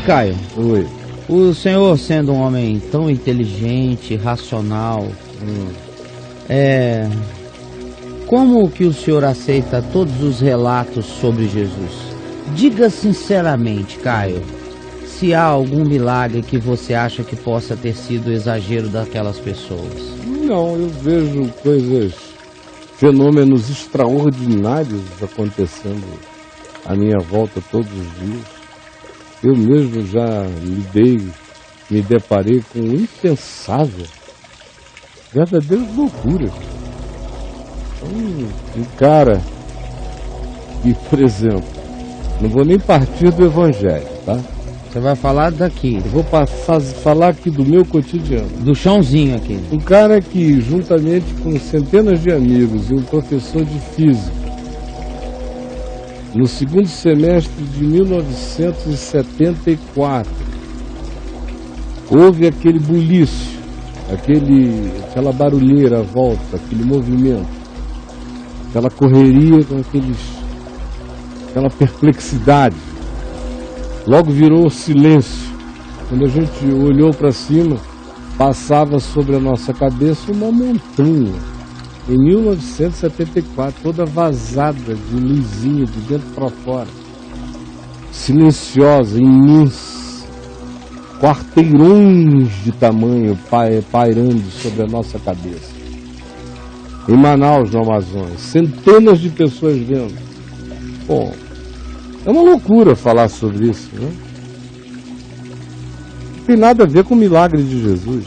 Caio, Oi. o senhor sendo um homem tão inteligente, racional, como que o senhor aceita todos os relatos sobre Jesus? Diga sinceramente, Caio, se há algum milagre que você acha que possa ter sido exagero daquelas pessoas. Não, eu vejo fenômenos extraordinários acontecendo à minha volta todos os dias. Eu mesmo já me deparei com o impensável, verdadeiras loucuras. Um cara que, por exemplo, não vou nem partir do Evangelho, tá? Você vai falar daqui. Eu vou falar aqui do meu cotidiano. Do chãozinho aqui. Um cara que, juntamente com centenas de amigos e um professor de física, no segundo semestre de 1974, houve aquele bulício, aquela barulheira à volta, aquele movimento, aquela correria com aquela perplexidade. Logo virou silêncio. Quando a gente olhou para cima, passava sobre a nossa cabeça uma montanha. Em 1974, toda vazada de luzinha de dentro para fora, silenciosa, imensa, quarteirões de tamanho pairando sobre a nossa cabeça. Em Manaus, no Amazonas, centenas de pessoas vendo. Bom, é uma loucura falar sobre isso, né? Não tem nada a ver com o milagre de Jesus,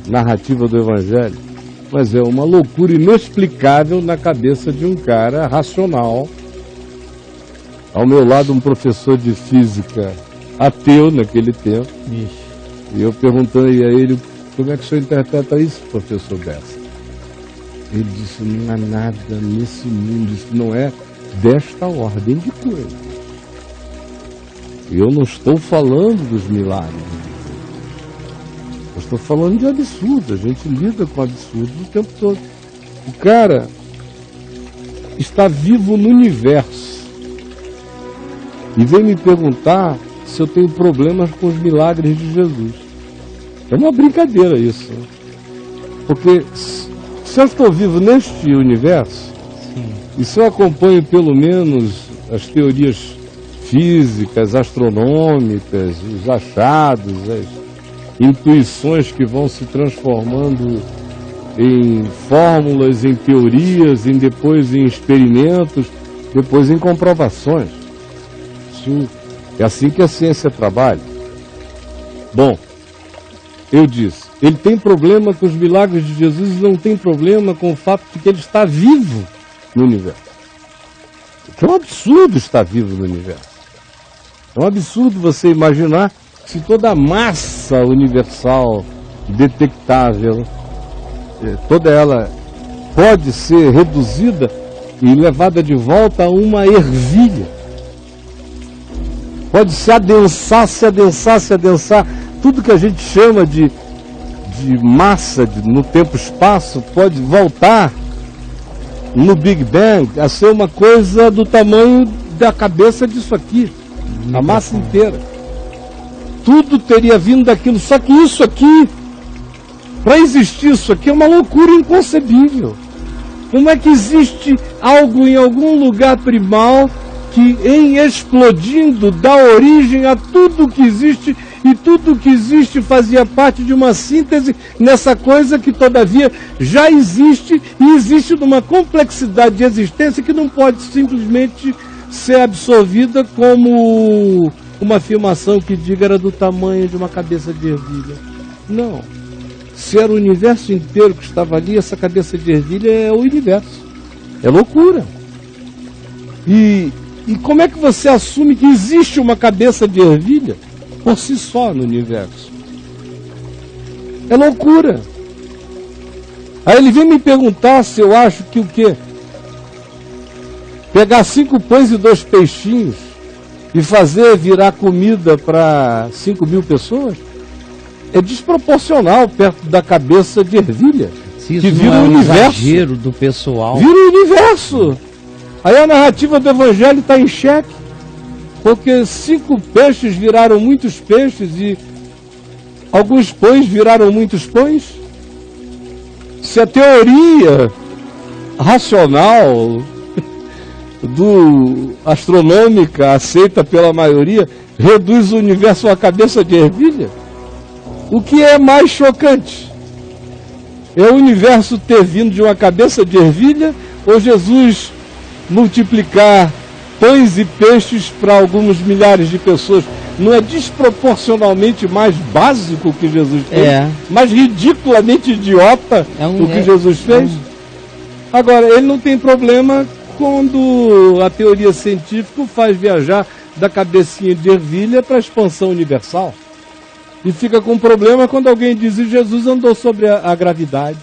narrativa do Evangelho. Mas é uma loucura inexplicável na cabeça de um cara racional. Ao meu lado, um professor de física ateu naquele tempo. Ixi. E eu perguntei a ele, como é que o senhor interpreta isso, professor Bessa? Ele disse, não há nada nesse mundo, isso não é desta ordem de coisas. Eu não estou falando dos milagres. Eu estou falando de absurdo, a gente lida com absurdo o tempo todo. O cara está vivo no universo e vem me perguntar se eu tenho problemas com os milagres de Jesus. É uma brincadeira isso, né? Porque se eu estou vivo neste universo, Sim. E se eu acompanho pelo menos as teorias físicas, astronômicas, os achados, as intuições que vão se transformando em fórmulas, em teorias, depois em experimentos, depois em comprovações. Isso é assim que a ciência trabalha. Bom, eu disse, ele tem problema com os milagres de Jesus e não tem problema com o fato de que ele está vivo no universo. É um absurdo estar vivo no universo. É um absurdo você imaginar se toda a massa universal detectável, toda ela pode ser reduzida e levada de volta a uma ervilha. Pode se adensar, tudo que a gente chama de massa no tempo-espaço pode voltar no Big Bang a ser uma coisa do tamanho da cabeça disso aqui, a massa inteira. Tudo teria vindo daquilo, só que isso aqui, para existir isso aqui, é uma loucura inconcebível. Como é que existe algo em algum lugar primal que, em explodindo, dá origem a tudo que existe, e tudo que existe fazia parte de uma síntese nessa coisa que, todavia, já existe, e existe numa complexidade de existência que não pode simplesmente ser absorvida como uma afirmação que diga era do tamanho de uma cabeça de ervilha. Não. Se era o universo inteiro que estava ali, essa cabeça de ervilha é o universo. É loucura. E como é que você assume que existe uma cabeça de ervilha por si só no universo? É loucura. Aí ele vem me perguntar se eu acho que o quê? Pegar 5 pães e 2 peixinhos e fazer virar comida para 5.000 pessoas é desproporcional perto da cabeça de ervilha. Se isso que vira não é o universo. Exagero do pessoal. Vira o universo. Aí a narrativa do Evangelho está em xeque. Porque 5 peixes viraram muitos peixes e alguns pães viraram muitos pães? Se a teoria racional astronômica aceita pela maioria reduz o universo a uma cabeça de ervilha, o que é mais chocante? É o universo ter vindo de uma cabeça de ervilha ou Jesus multiplicar pães e peixes para alguns milhares de pessoas? Não é desproporcionalmente mais básico o que Jesus fez? Mais ridiculamente idiota o que Jesus fez? Agora, ele não tem problema quando a teoria científica faz viajar da cabecinha de ervilha para a expansão universal. E fica com problema quando alguém diz que Jesus andou sobre a gravidade,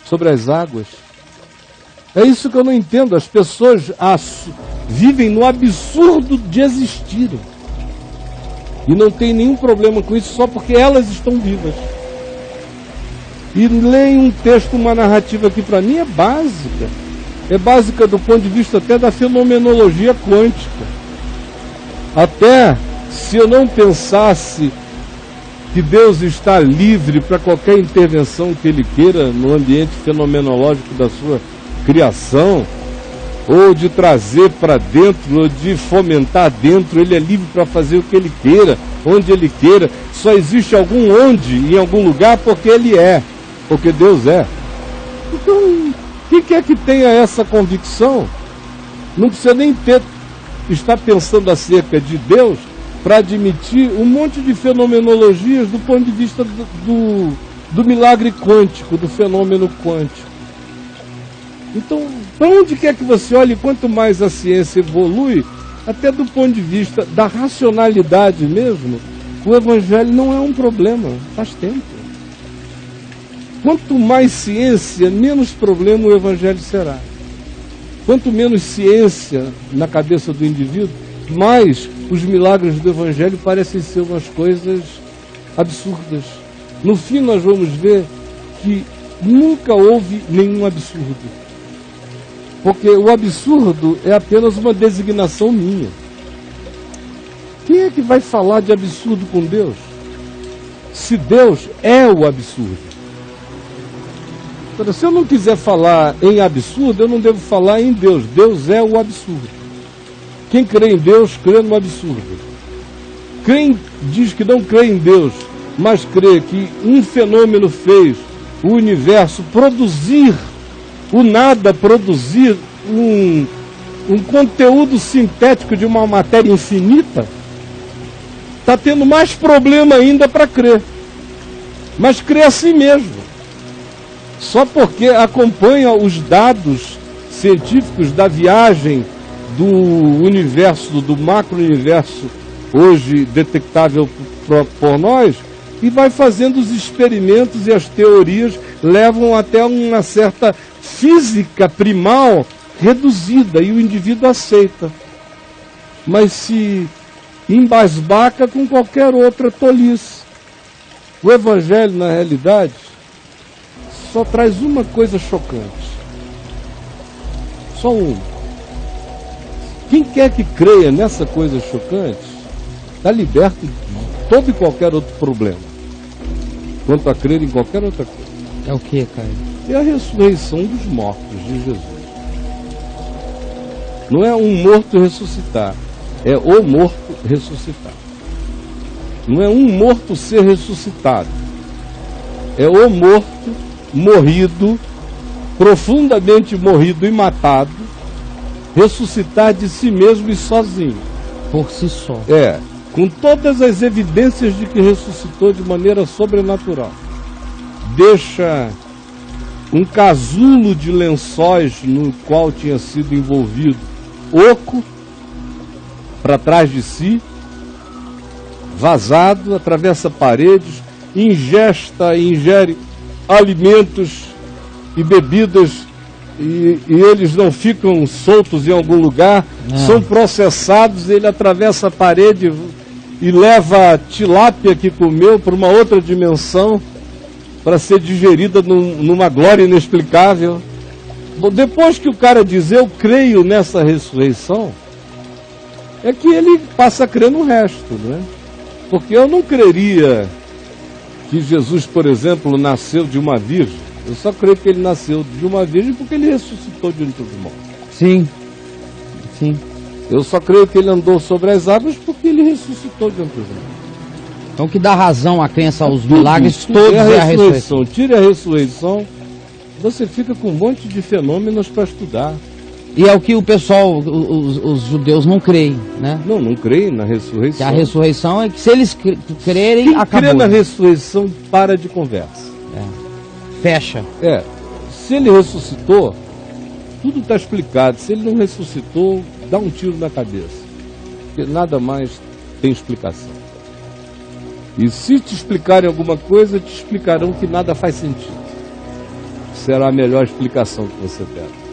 sobre as águas. É isso que eu não entendo. As pessoas vivem no absurdo de existirem. E não tem nenhum problema com isso só porque elas estão vivas. E leem um texto, uma narrativa que para mim é básica. É básica do ponto de vista até da fenomenologia quântica. Até se eu não pensasse que Deus está livre para qualquer intervenção que Ele queira no ambiente fenomenológico da sua criação, ou de trazer para dentro, ou de fomentar dentro, Ele é livre para fazer o que Ele queira, onde Ele queira. Só existe algum onde, em algum lugar, porque Ele é, porque Deus é. Então, quem quer que tenha essa convicção, não precisa nem estar pensando acerca de Deus para admitir um monte de fenomenologias do ponto de vista do milagre quântico, do fenômeno quântico. Então, para onde quer que você olhe, quanto mais a ciência evolui, até do ponto de vista da racionalidade mesmo, o Evangelho não é um problema, faz tempo. Quanto mais ciência, menos problema o Evangelho será. Quanto menos ciência na cabeça do indivíduo, mais os milagres do Evangelho parecem ser umas coisas absurdas. No fim nós vamos ver que nunca houve nenhum absurdo. Porque o absurdo é apenas uma designação minha. Quem é que vai falar de absurdo com Deus? Se Deus é o absurdo. Se eu não quiser falar em absurdo, eu não devo falar em Deus. Deus é o absurdo. Quem crê em Deus, crê no absurdo. Quem diz que não crê em Deus, mas crê que um fenômeno fez o universo produzir, o nada produzir um conteúdo sintético de uma matéria infinita, está tendo mais problema ainda para crer. Mas crê assim mesmo. Só porque acompanha os dados científicos da viagem do universo, do macro-universo, hoje detectável por nós, e vai fazendo os experimentos e as teorias levam até uma certa física primal reduzida e o indivíduo aceita. Mas se embasbaca com qualquer outra tolice. O Evangelho, na realidade, só traz uma coisa chocante. Só uma. Quem quer que creia nessa coisa chocante, está liberto de todo e qualquer outro problema. Quanto a crer em qualquer outra coisa. É o que, Caio? É a ressurreição dos mortos de Jesus. Não é um morto ressuscitar, é o morto ressuscitar. Não é um morto ser ressuscitado, é o morto morrido, profundamente morrido e matado, ressuscitar de si mesmo e sozinho. Por si só. Com todas as evidências de que ressuscitou de maneira sobrenatural. Deixa um casulo de lençóis no qual tinha sido envolvido, oco, para trás de si, vazado, atravessa paredes, ingere alimentos e bebidas, e eles não ficam soltos em algum lugar, são processados, ele atravessa a parede e leva a tilápia que comeu para uma outra dimensão, para ser digerida numa glória inexplicável. Bom, depois que o cara diz, eu creio nessa ressurreição, é que ele passa a crer no resto, né? Porque eu não creria que Jesus, por exemplo, nasceu de uma virgem. Eu só creio que ele nasceu de uma virgem porque ele ressuscitou de entre os mortos. Sim, sim. Eu só creio que ele andou sobre as águas porque ele ressuscitou de entre os mortos. Então o que dá razão à crença aos milagres todos é a ressurreição. Tire a ressurreição, você fica com um monte de fenômenos para estudar. E é o que o pessoal, os judeus não creem, né? Não creem na ressurreição. Que a ressurreição é que se eles crerem, quem acabou. crê na ressurreição, para de conversa. Fecha. Se ele ressuscitou, tudo está explicado. Se ele não ressuscitou, dá um tiro na cabeça. Porque nada mais tem explicação. E se te explicarem alguma coisa, te explicarão que nada faz sentido. Será a melhor explicação que você der.